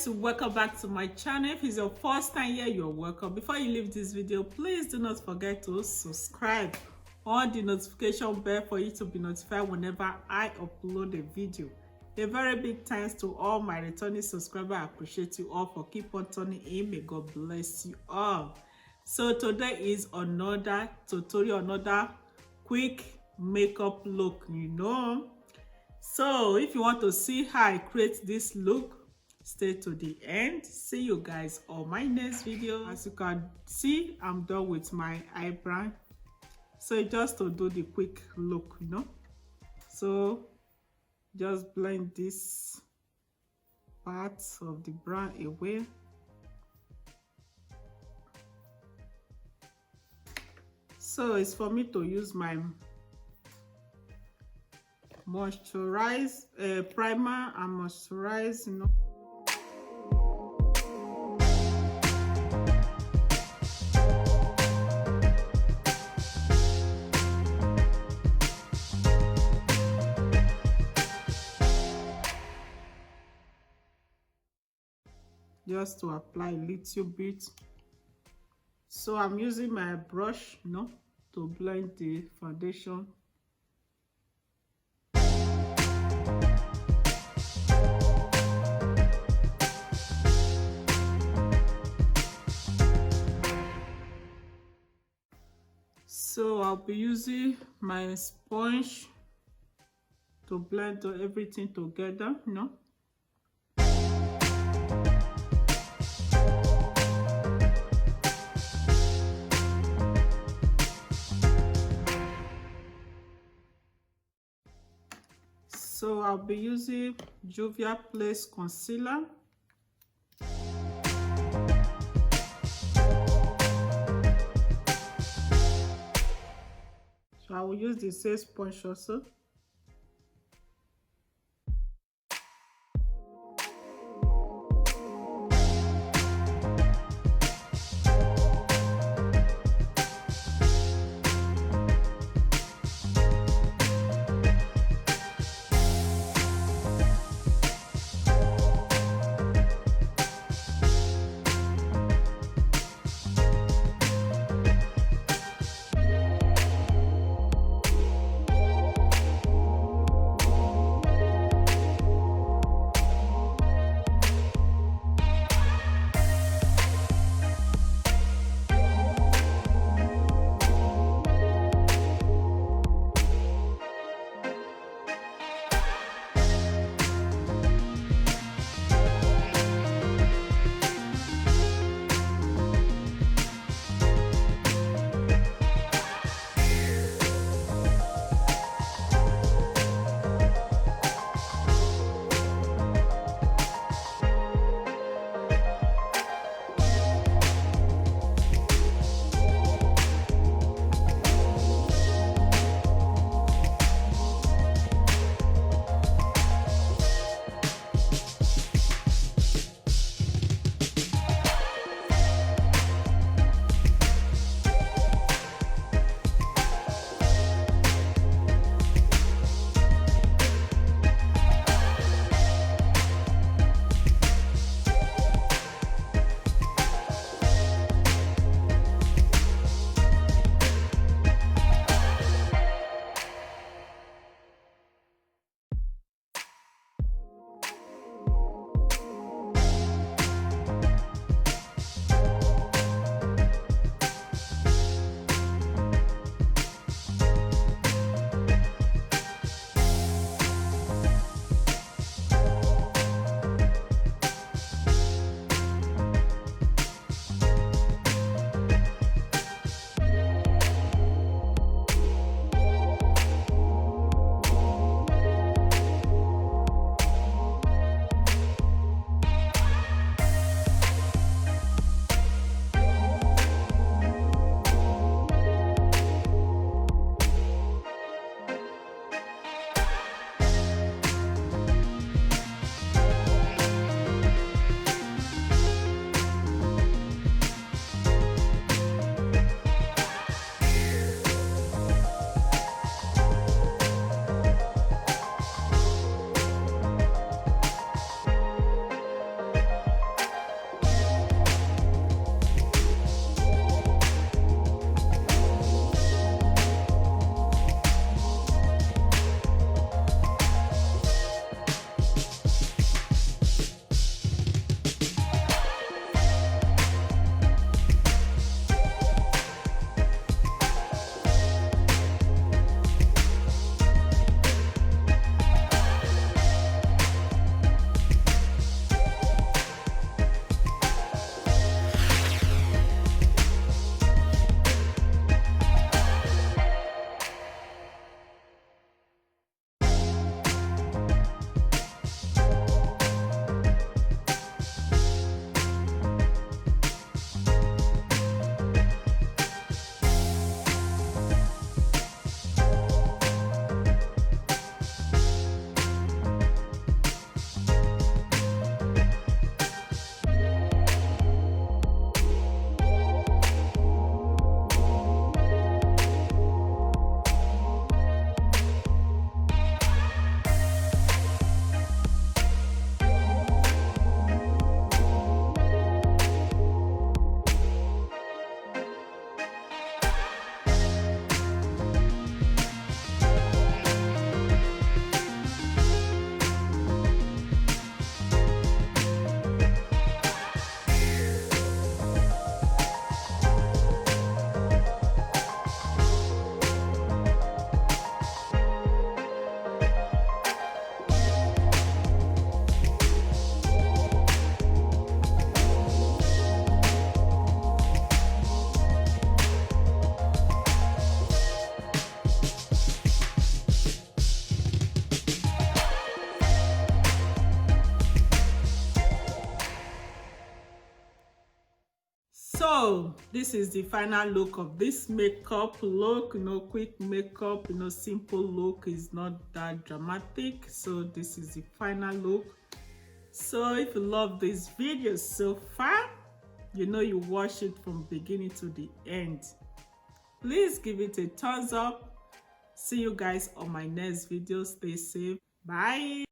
guys, welcome back to my channel. If it's your first time here, you're welcome. Before you leave this video, please do not forget to subscribe on the notification bell for you to be notified whenever I upload a video. A very big thanks to all my returning subscribers. I appreciate you all for keep on turning in. May God bless you all. So today is another tutorial, another quick makeup look, So if you want to see how I create this look, stay to the end. See you guys on my next video. As you can see, I'm done with my eyebrow. So just to do the quick look, So just blend this part of the brown away. So it's for me to use my moisturize primer and moisturize, just to apply a little bit. So I'm using my brush, to blend the foundation. So I'll be using my sponge to blend everything together, So I'll be using Juvia Place Concealer. So I will use the same sponge also. So this is the final look of this makeup look. Quick makeup, simple look, is not that dramatic. So this is the final look. So if you love this video so far, you watch it from beginning to the end, please give it a thumbs up. See you guys on my next video. Stay safe. Bye.